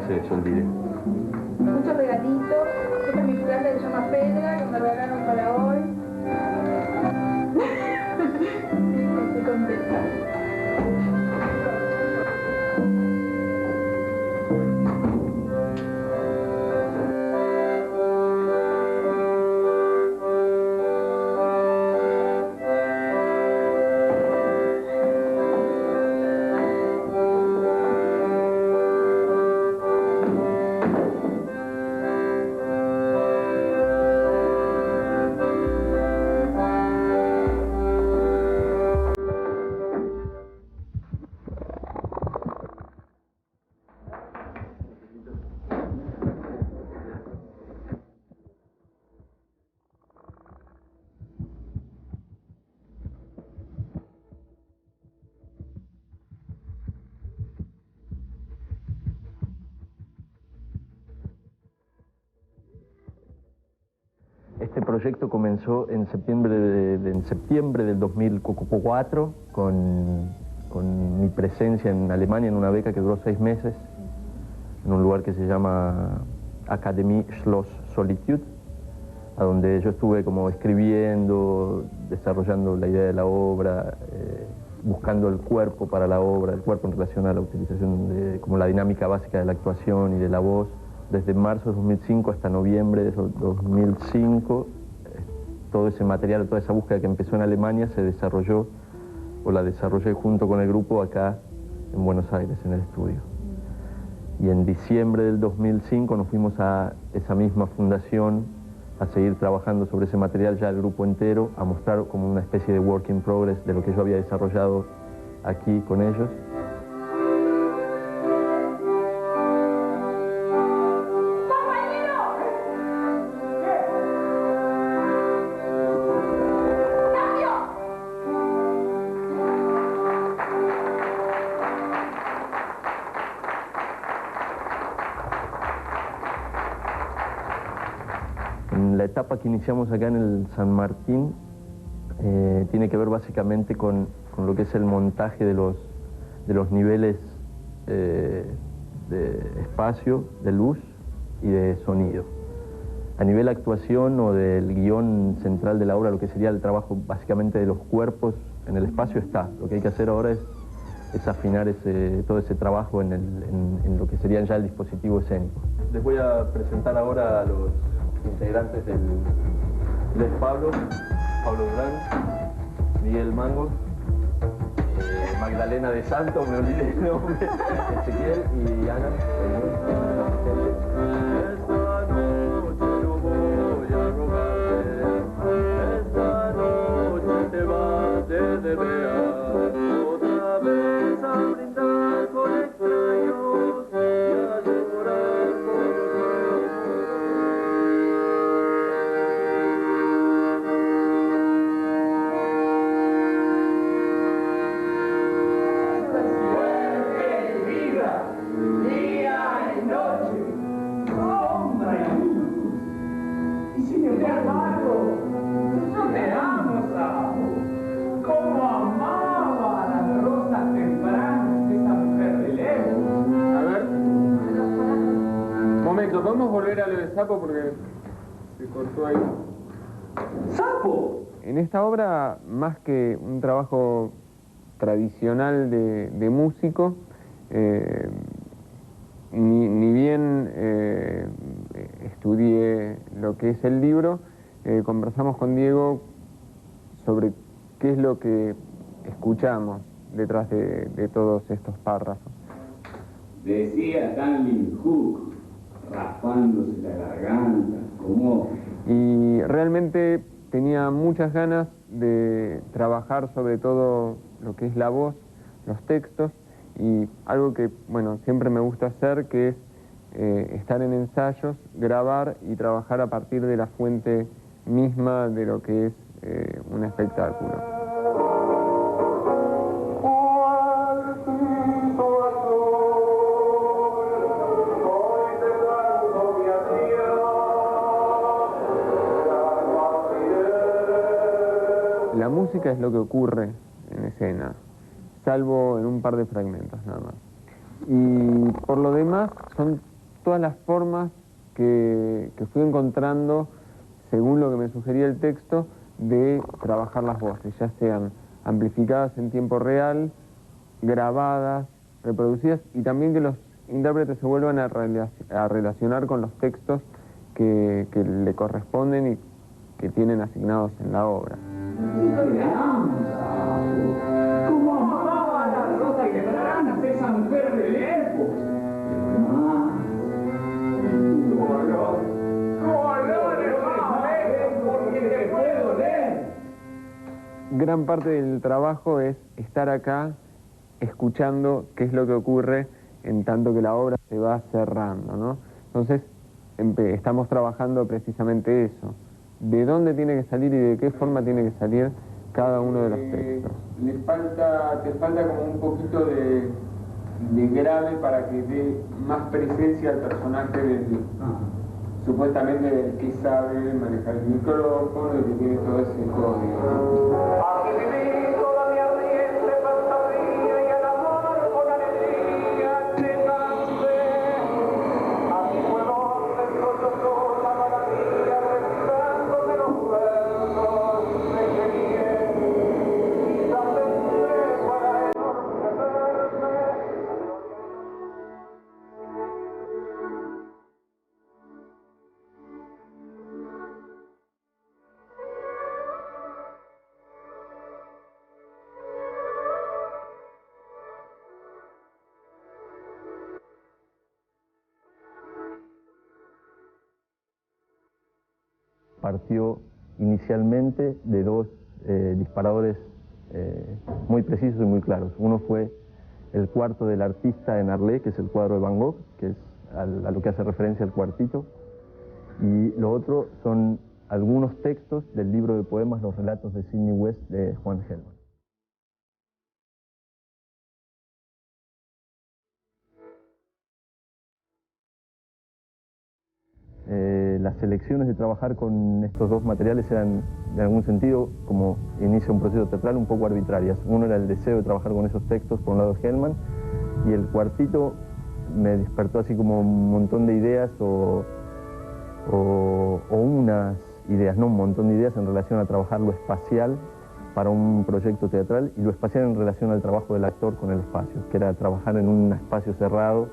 se les olvide. Muchos regalitos. Esta es mi planta que se llama Pedra, que me regalaron para hoy. Estoy contenta. Este proyecto comenzó en septiembre del 2004 con mi presencia en Alemania en una beca que duró 6 meses en un lugar que se llama Akademie Schloss Solitude, a donde yo estuve como escribiendo, desarrollando la idea de la obra, buscando el cuerpo para la obra, el cuerpo en relación a la utilización de como la dinámica básica de la actuación y de la voz. Desde marzo de 2005 hasta noviembre de 2005, todo ese material, toda esa búsqueda que empezó en Alemania se desarrolló, o la desarrollé junto con el grupo acá en Buenos Aires, en el estudio. Y en diciembre del 2005 nos fuimos a esa misma fundación a seguir trabajando sobre ese material, ya el grupo entero, a mostrar como una especie de work in progress de lo que yo había desarrollado aquí con ellos. La etapa que iniciamos acá en el San Martín tiene que ver básicamente con lo que es el montaje de los niveles de espacio, de luz y de sonido. A nivel actuación o del guión central de la obra, lo que sería el trabajo básicamente de los cuerpos en el espacio está. Lo que hay que hacer ahora es afinar todo ese trabajo en lo que sería ya el dispositivo escénico. Les voy a presentar ahora a los integrantes del Pablo Durán, Miguel Mango, Magdalena de Santo, me olvidé el nombre, Ezequiel y Ana. Esta noche no voy a rogarte, esta noche te vas de veas, otra vez a brindar con extraños y a llorar por ¿Podemos volver a lo de Sapo porque se cortó ahí? ¡Sapo! En esta obra, más que un trabajo tradicional de músico, ni bien estudié lo que es el libro, conversamos con Diego sobre qué es lo que escuchamos detrás de todos estos párrafos. Decía Stanley Hook, raspándose la garganta, como... Y realmente tenía muchas ganas de trabajar sobre todo lo que es la voz, los textos, y algo que, bueno, siempre me gusta hacer, que es estar en ensayos, grabar y trabajar a partir de la fuente misma de lo que es un espectáculo. La música es lo que ocurre en escena, salvo en un par de fragmentos nada más. Y por lo demás son todas las formas que fui encontrando, según lo que me sugería el texto, de trabajar las voces, ya sean amplificadas en tiempo real, grabadas, reproducidas, y también que los intérpretes se vuelvan a relacionar con los textos que le corresponden y que tienen asignados en la obra. ¡Cómo amaba a la rosa quebradas esa mujer de lejos! Porque te puedo leer. Gran parte del trabajo es estar acá escuchando qué es lo que ocurre en tanto que la obra se va cerrando, ¿no? Entonces estamos trabajando precisamente eso, de dónde tiene que salir y de qué forma tiene que salir cada uno de los textos. Te falta como un poquito de grave para que dé más presencia al personaje supuestamente del que sabe manejar el micrófono y que tiene todo ese código. Partió inicialmente de dos disparadores muy precisos y muy claros. Uno fue el cuarto del artista en Arlé, que es el cuadro de Van Gogh, que es a lo que hace referencia el cuartito, y lo otro son algunos textos del libro de poemas Los relatos de Sidney West de Juan Gelman. Las elecciones de trabajar con estos dos materiales eran, en algún sentido, como inicia un proceso teatral, un poco arbitrarias. Uno era el deseo de trabajar con esos textos por un lado de Gelman, y el cuartito me despertó así como un montón de ideas o unas ideas, no un montón de ideas en relación a trabajar lo espacial para un proyecto teatral y lo espacial en relación al trabajo del actor con el espacio, que era trabajar en un espacio cerrado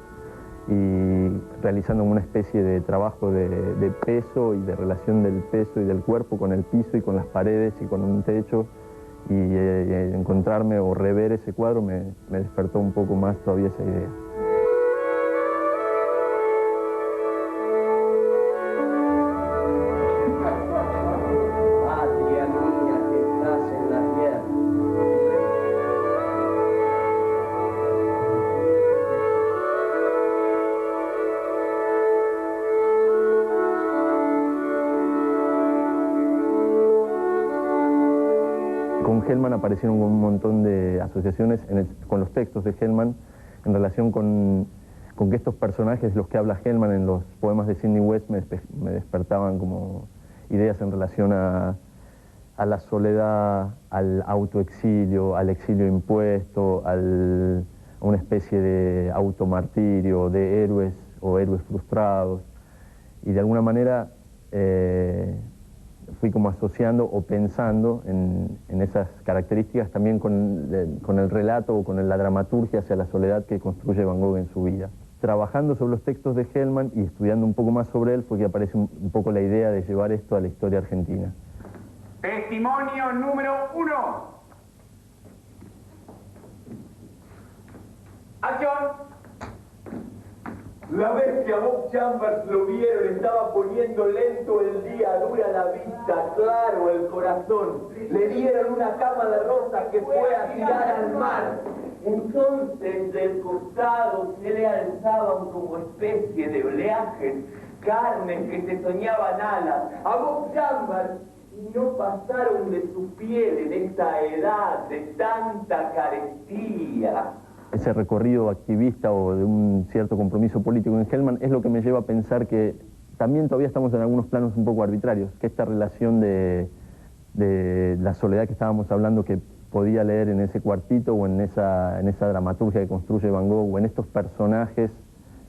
y realizando una especie de trabajo de peso y de relación del peso y del cuerpo con el piso y con las paredes y con un techo, y encontrarme o rever ese cuadro me despertó un poco más todavía esa idea. Patria mía que estás en la tierra. Con Gelman aparecieron un montón de asociaciones con los textos de Gelman en relación con que estos personajes, los que habla Gelman en los poemas de Sidney West, me despertaban como ideas en relación a la soledad, al autoexilio, al exilio impuesto, a una especie de automartirio, de héroes o héroes frustrados. Y de alguna manera fui como asociando o pensando en esas características también con el relato o con la dramaturgia hacia la soledad que construye Van Gogh en su vida. Trabajando sobre los textos de Gelman y estudiando un poco más sobre él fue que aparece un poco la idea de llevar esto a la historia argentina. Testimonio número 1. ¡Acción! La vez que a Bob Chambers lo vieron, estaba poniendo lento el día, dura la vista, claro el corazón. Le dieron una cama de rosas que fue a tirar al mar. Entonces del costado se le alzaban como especie de oleajes, carnes que se soñaban alas. A Bob Chambers y no pasaron de su piel en esta edad de tanta carestía. Ese recorrido activista o de un cierto compromiso político en Gelman es lo que me lleva a pensar que también todavía estamos en algunos planos un poco arbitrarios, que esta relación de la soledad que estábamos hablando que podía leer en ese cuartito o en esa dramaturgia que construye Van Gogh o en estos personajes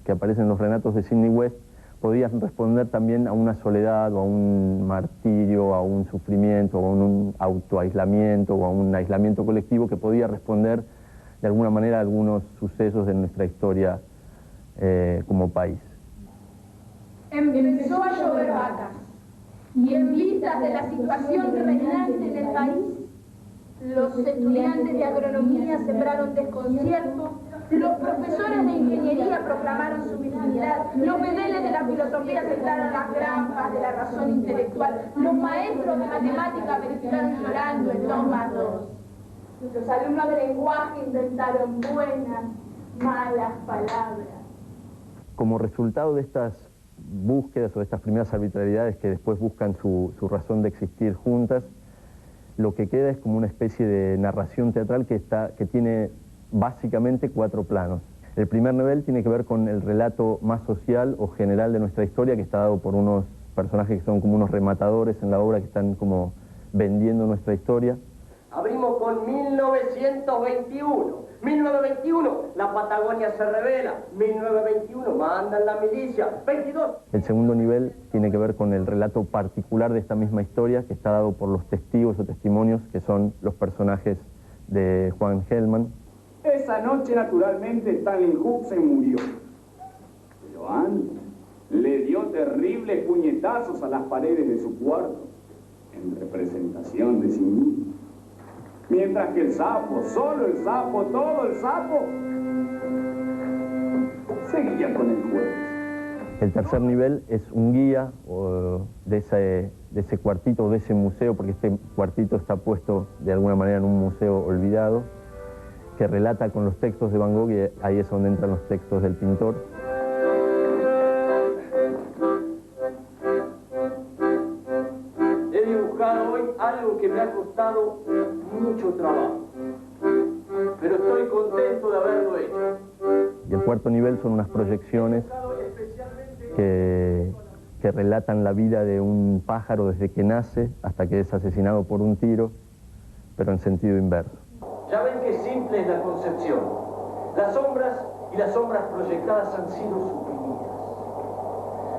que aparecen en los relatos de Sidney West podían responder también a una soledad o a un martirio, a un sufrimiento, o a un autoaislamiento o a un aislamiento colectivo que podía responder de alguna manera a algunos sucesos de nuestra historia como país. Empezó a llover vacas y en vistas de la situación reinante en el país, los estudiantes de agronomía sembraron desconcierto, los profesores de ingeniería proclamaron su virginidad, los bedeles de la filosofía sentaron las granjas de la razón intelectual, los maestros de matemáticas verificaron llorando el 2 más 2. Los alumnos de lenguaje inventaron buenas, malas palabras. Como resultado de estas búsquedas o de estas primeras arbitrariedades que después buscan su razón de existir juntas, lo que queda es como una especie de narración teatral que tiene básicamente 4 planos. El primer nivel tiene que ver con el relato más social o general de nuestra historia, que está dado por unos personajes que son como unos rematadores en la obra que están como vendiendo nuestra historia. Abrimos con 1921. 1921, la Patagonia se revela. 1921, mandan la milicia. 22. El segundo nivel tiene que ver con el relato particular de esta misma historia, que está dado por los testigos o testimonios, que son los personajes de Juan Gelman. Esa noche, naturalmente, Stanley Hudson murió. Pero antes, le dio terribles puñetazos a las paredes de su cuarto, en representación de sí mismo. Mientras que el sapo, solo el sapo, todo el sapo, seguía con el jueves. El tercer nivel es un guía de ese cuartito, de ese museo, porque este cuartito está puesto de alguna manera en un museo olvidado, que relata con los textos de Van Gogh, y ahí es donde entran los textos del pintor. He dibujado hoy algo que me ha costado mucho trabajo, pero estoy contento de haberlo hecho. Y el cuarto nivel son unas proyecciones que relatan la vida de un pájaro desde que nace hasta que es asesinado por un tiro, pero en sentido inverso. Ya ven que simple es la concepción. Las sombras y las sombras proyectadas han sido suprimidas.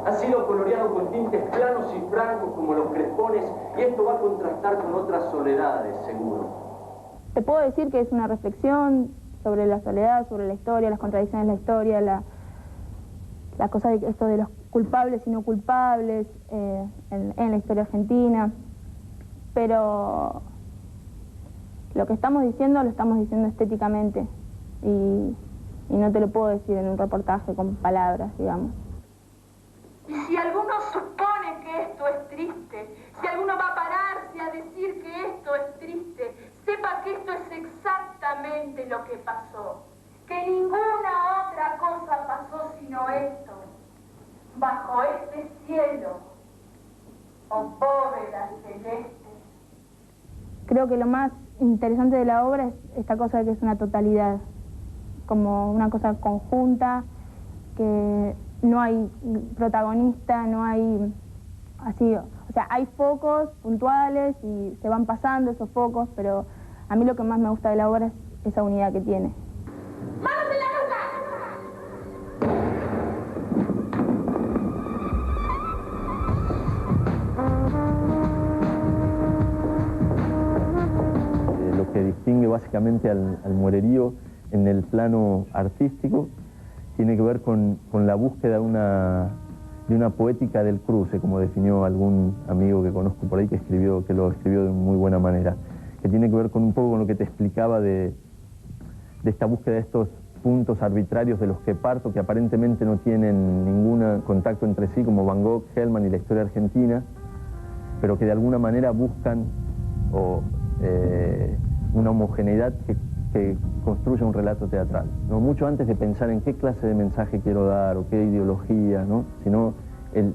Ha sido coloreado con tintes planos y francos como los crespones, y esto va a contrastar con otras soledades, seguro. Te puedo decir que es una reflexión sobre la soledad, sobre la historia, las contradicciones de la historia, la cosa de esto de los culpables y no culpables en la historia argentina. Pero lo que estamos diciendo lo estamos diciendo estéticamente y no te lo puedo decir en un reportaje con palabras, digamos. Y si alguno supone que esto es triste, si alguno va a pararse a decir que esto es triste, sepa que esto es exactamente lo que pasó, que ninguna otra cosa pasó sino esto, bajo este cielo, o bóvedas celestes. Creo que lo más interesante de la obra es esta cosa de que es una totalidad, como una cosa conjunta, que no hay protagonista, no hay así, o sea, hay focos puntuales y se van pasando esos focos, pero a mí lo que más me gusta de la obra es esa unidad que tiene. ¡Manos en la Lo que distingue básicamente al muererío en el plano artístico tiene que ver con la búsqueda de una poética del cruce, como definió algún amigo que conozco por ahí que lo escribió de muy buena manera, que tiene que ver con un poco con lo que te explicaba de esta búsqueda de estos puntos arbitrarios de los que parto, que aparentemente no tienen ningún contacto entre sí, como Van Gogh, Gelman y la historia argentina, pero que de alguna manera buscan una homogeneidad que construya un relato teatral, ¿no? Mucho antes de pensar en qué clase de mensaje quiero dar o qué ideología, ¿no? Sino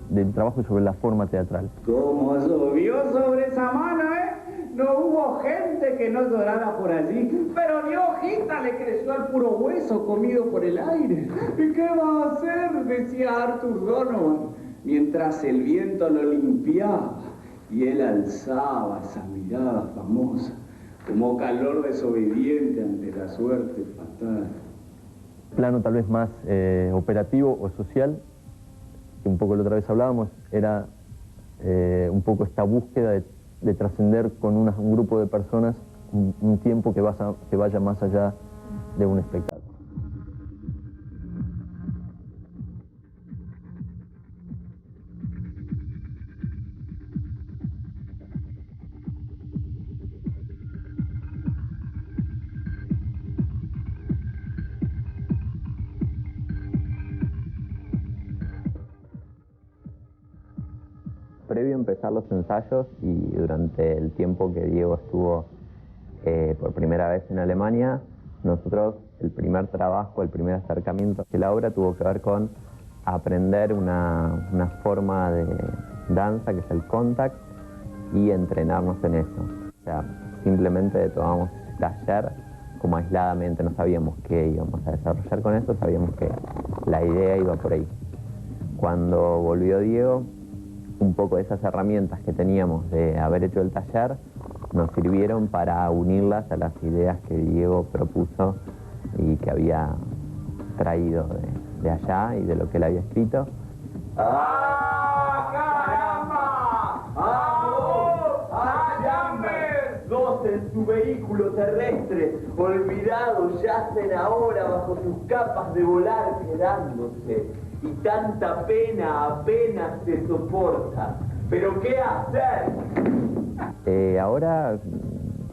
del trabajo sobre la forma teatral. Como llovió sobre esa mano, ¿eh? No hubo gente que no llorara por allí, pero ni hojita le creció al puro hueso comido por el aire. ¿Y qué va a hacer?, decía Arthur Donovan, mientras el viento lo limpiaba y él alzaba esa mirada famosa como calor desobediente ante la suerte fatal. plano tal vez más operativo o social, que un poco la otra vez hablábamos, era un poco esta búsqueda de trascender con un grupo de personas un tiempo que vaya más allá de un espectáculo. Previo a empezar los ensayos y durante el tiempo que Diego estuvo por primera vez en Alemania, nosotros el primer trabajo, el primer acercamiento de la obra tuvo que ver con aprender una forma de danza que es el contact y entrenarnos en eso. O sea, simplemente tomamos taller como aisladamente, no sabíamos qué íbamos a desarrollar con eso, sabíamos que la idea iba por ahí. Cuando volvió Diego, un poco de esas herramientas que teníamos de haber hecho el taller nos sirvieron para unirlas a las ideas que Diego propuso y que había traído de allá y de lo que él había escrito. ¡Ah, caramba! ¡Ah, Jambers! Dos en su vehículo terrestre, olvidados, yacen ahora bajo sus capas de volar quedándose. Y tanta pena apenas se soporta. ¿Pero qué hacer? Ahora,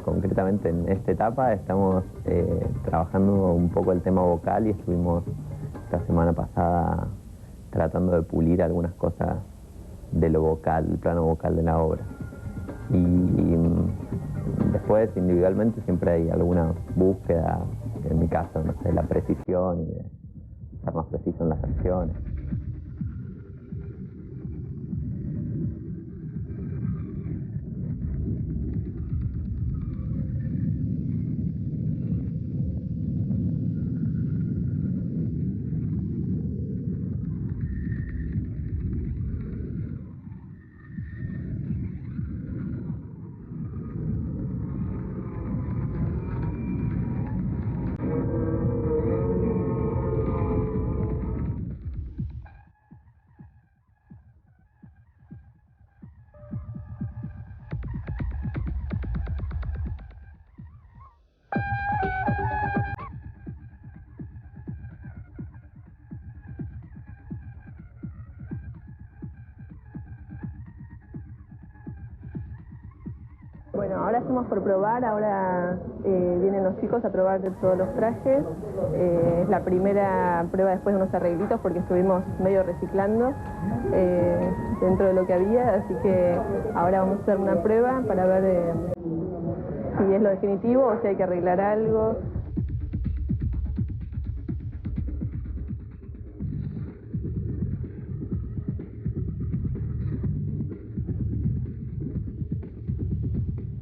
concretamente en esta etapa, estamos trabajando un poco el tema vocal y estuvimos esta semana pasada tratando de pulir algunas cosas de lo vocal, el plano vocal de la obra. Y después, individualmente, siempre hay alguna búsqueda, en mi caso, no sé, la precisión y de estar más preciso en las acciones. Bueno, ahora estamos por probar, ahora vienen los chicos a probar todos los trajes. Es la primera prueba después de unos arreglitos porque estuvimos medio reciclando dentro de lo que había, así que ahora vamos a hacer una prueba para ver si es lo definitivo o si hay que arreglar algo.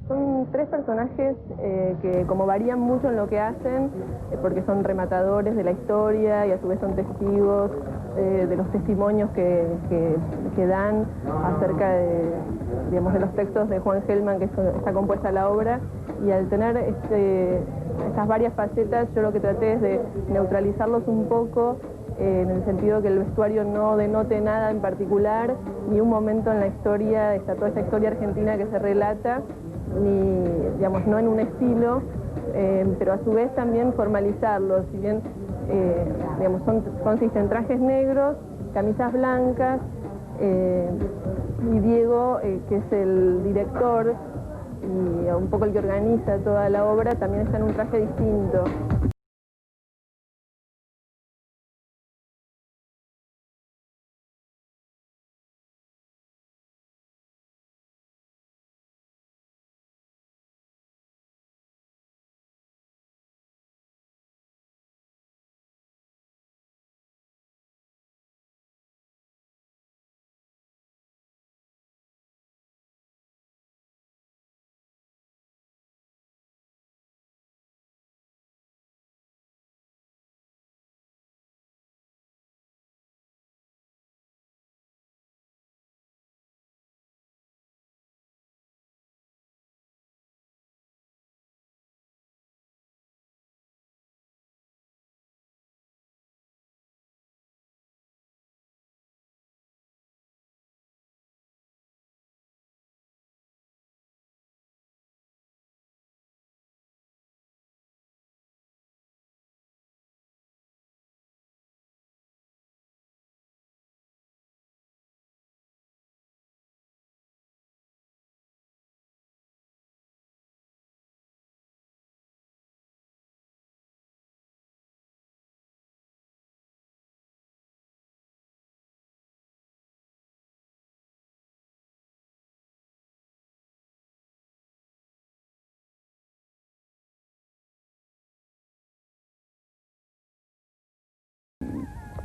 Son tres personajes que como varían mucho en lo que hacen, porque son rematadores de la historia y a su vez son testigos de los testimonios que dan acerca de, digamos, de los textos de Juan Gelman, que está compuesta la obra, y al tener estas varias facetas yo lo que traté es de neutralizarlos un poco, en el sentido que el vestuario no denote nada en particular, ni un momento en la historia, toda esta historia argentina que se relata, ni, digamos, no en un estilo, pero a su vez también formalizarlo, si bien, digamos, consiste en trajes negros, camisas blancas, y Diego, que es el director y un poco el que organiza toda la obra, también está en un traje distinto.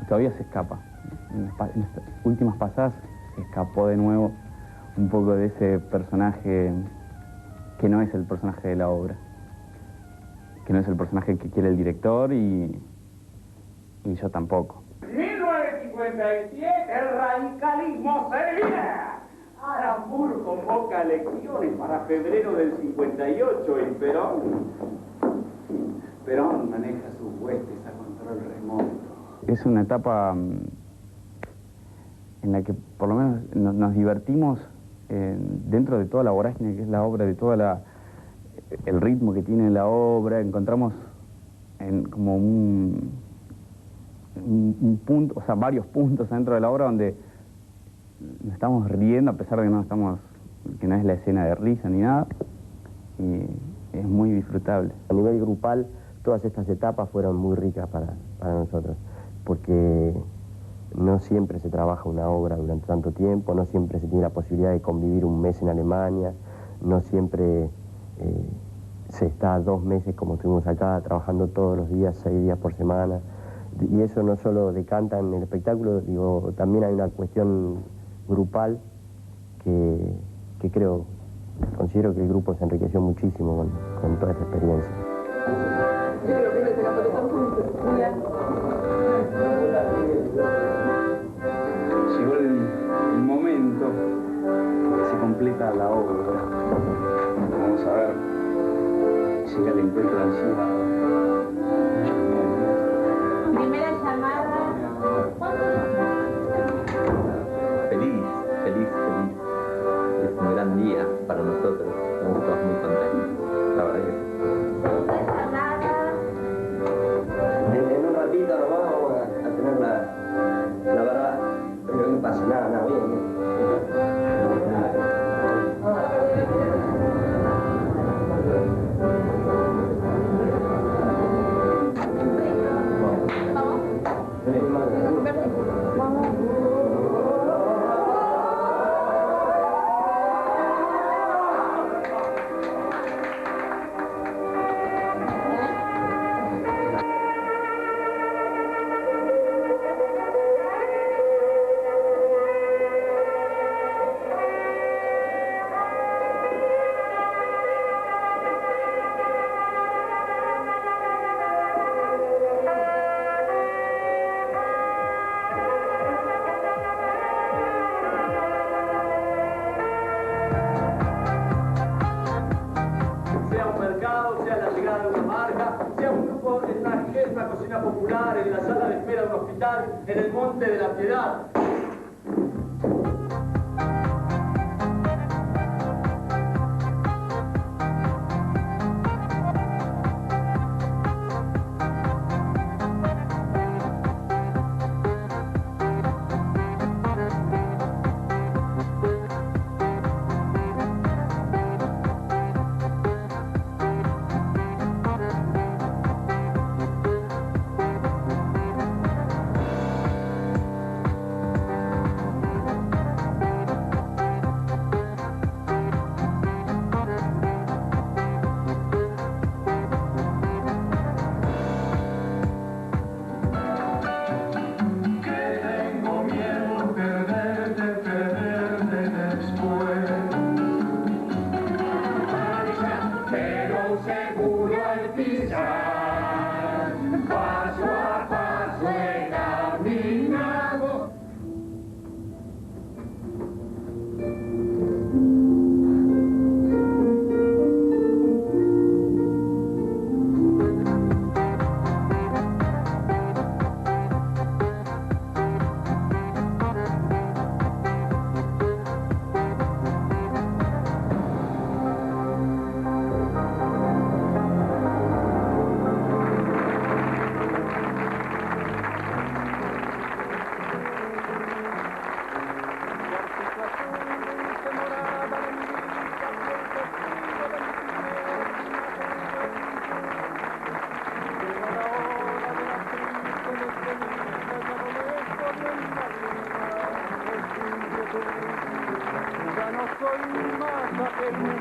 todavía se escapa. En estas últimas pasadas se escapó de nuevo un poco de ese personaje que no es el personaje de la obra, que no es el personaje que quiere el director y yo tampoco. 1957, el radicalismo se viene. Arambur convoca elecciones para febrero del 58 y Perón maneja sus huestes a control remoto. Es una etapa en la que por lo menos nos divertimos dentro de toda la vorágine que es la obra, de toda el ritmo que tiene la obra. Encontramos como un punto, o sea, varios puntos dentro de la obra donde nos estamos riendo a pesar de que no es la escena de risa ni nada, y es muy disfrutable. A nivel grupal, todas estas etapas fueron muy ricas para nosotros, porque no siempre se trabaja una obra durante tanto tiempo, no siempre se tiene la posibilidad de convivir un mes en Alemania, no siempre se está 2 meses como estuvimos acá, trabajando todos los días, 6 días por semana, y eso no solo decanta en el espectáculo, digo, también hay una cuestión grupal que considero que el grupo se enriqueció muchísimo con toda esta experiencia. Llegó el momento que se completa la obra. Vamos a ver. Llega el encuentro ansiado. Primera llamada. Feliz. Es un gran día para nosotros. Estamos todos muy contentos. La verdad que sí. Segunda llamada. En un ratito nos vamos a tener la verdad, pero no pasa nada, bien. Cocina popular, en la sala de espera de un hospital, en el Monte de la Piedad.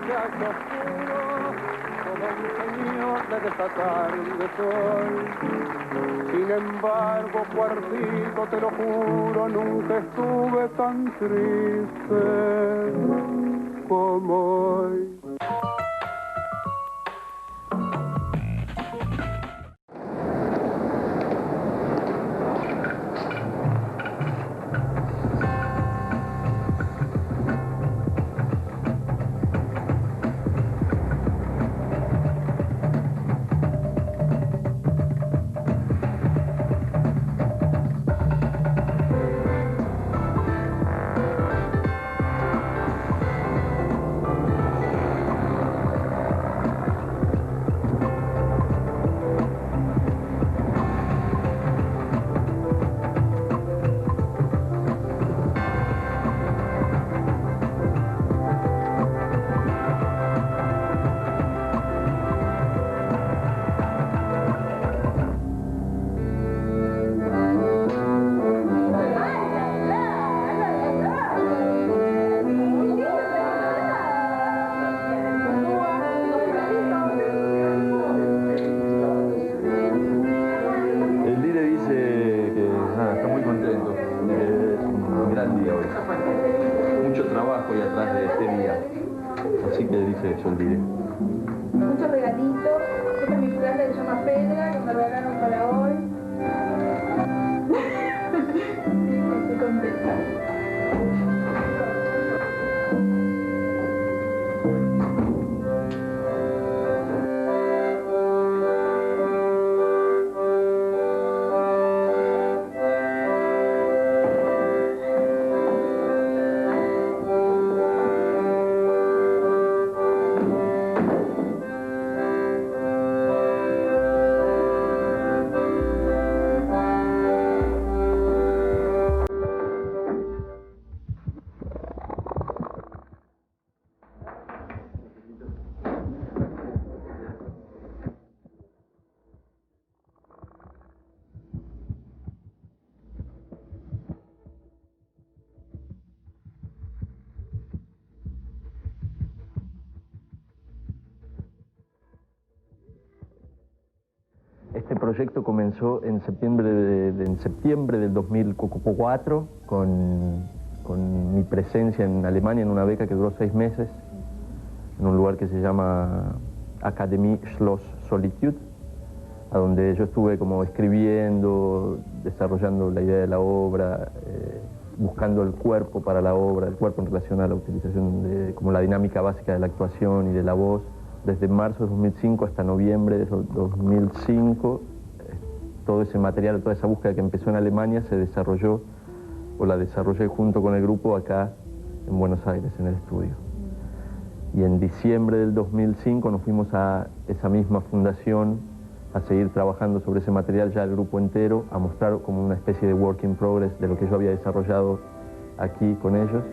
muchacho oscuro, como un señor de desatar de sol. Sin embargo, cuartito, te lo juro, nunca estuve tan triste como hoy. Muchos regalitos. Esta es mi planta que se llama Pedra, que me regalaron para hoy. Estoy contenta. Este proyecto comenzó en septiembre del 2004 con mi presencia en Alemania en una beca que duró 6 meses en un lugar que se llama Akademie Schloss Solitude, a donde yo estuve como escribiendo, desarrollando la idea de la obra, buscando el cuerpo para la obra, el cuerpo en relación a la utilización de como la dinámica básica de la actuación y de la voz. Desde marzo de 2005 hasta noviembre de 2005, todo ese material, toda esa búsqueda que empezó en Alemania se desarrolló, o la desarrollé junto con el grupo acá en Buenos Aires, en el estudio. Y en diciembre del 2005 nos fuimos a esa misma fundación a seguir trabajando sobre ese material, ya el grupo entero, a mostrar como una especie de work in progress de lo que yo había desarrollado aquí con ellos.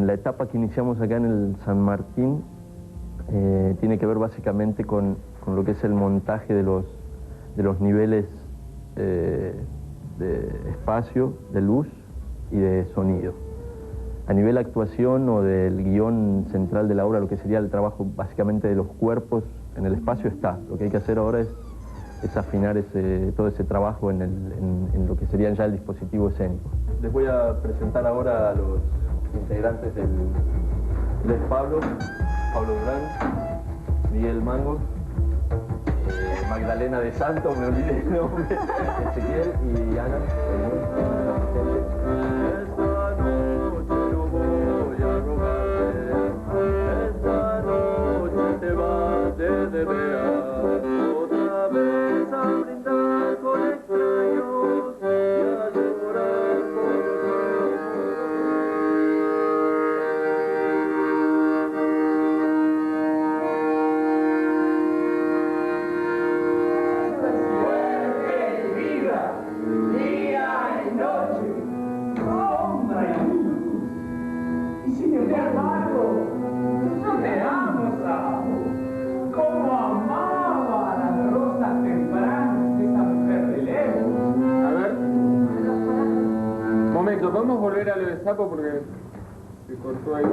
La etapa que iniciamos acá en el San Martín tiene que ver básicamente con lo que es el montaje de los niveles de espacio, de luz y de sonido. A nivel actuación o del guión central de la obra, lo que sería el trabajo básicamente de los cuerpos en el espacio está. Lo que hay que hacer ahora es afinar todo ese trabajo en lo que sería ya el dispositivo escénico. Les voy a presentar ahora a los integrantes del Pablo Durán, Miguel Mango, Magdalena de Santos, me olvidé el nombre, Ezequiel y Ana. Esta noche no voy a robarte, esta noche te vas de veras, otra vez a brindar con extraños y a llorar por los ¡Día Momento, ¿podemos volver a lo de Sapo porque se cortó ahí?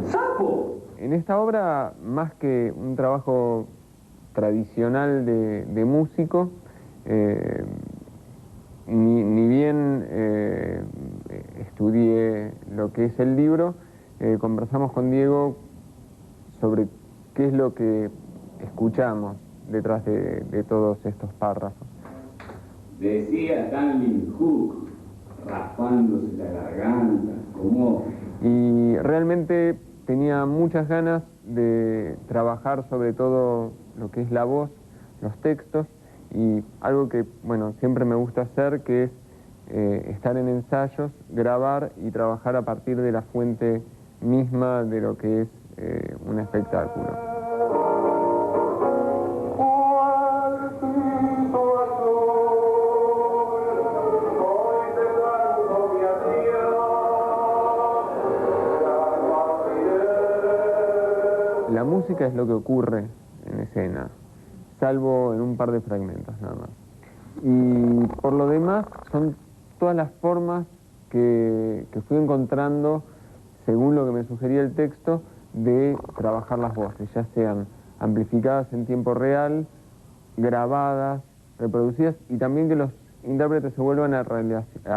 ¡Sapo! En esta obra, más que un trabajo tradicional de músico, ni bien estudié lo que es el libro, conversamos con Diego sobre qué es lo que escuchamos detrás de todos estos párrafos. Decía Stanley Hook, raspándose la garganta, como... Y realmente tenía muchas ganas de trabajar sobre todo lo que es la voz, los textos, y algo que, bueno, siempre me gusta hacer, que es estar en ensayos, grabar y trabajar a partir de la fuente misma de lo que es un espectáculo. La música es lo que ocurre en escena, salvo en un par de fragmentos nada más. Y por lo demás son todas las formas que fui encontrando, según lo que me sugería el texto, de trabajar las voces, ya sean amplificadas en tiempo real, grabadas, reproducidas, y también que los intérpretes se vuelvan a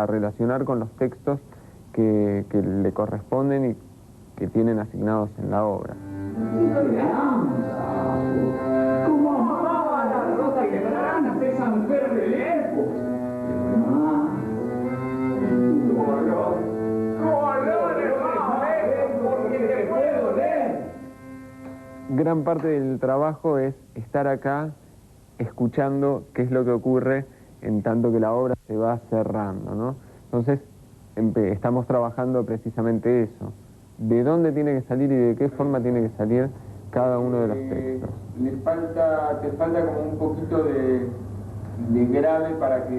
relacionar con los textos que le corresponden y que tienen asignados en la obra. ¡Cómo amaba las rosas quebradas esa mujer de lejos! Porque te puedo leer. Gran parte del trabajo es estar acá escuchando qué es lo que ocurre en tanto que la obra se va cerrando, ¿no? Entonces estamos trabajando precisamente eso. De dónde tiene que salir y de qué forma tiene que salir cada uno de los textos. Te falta como un poquito de grave para que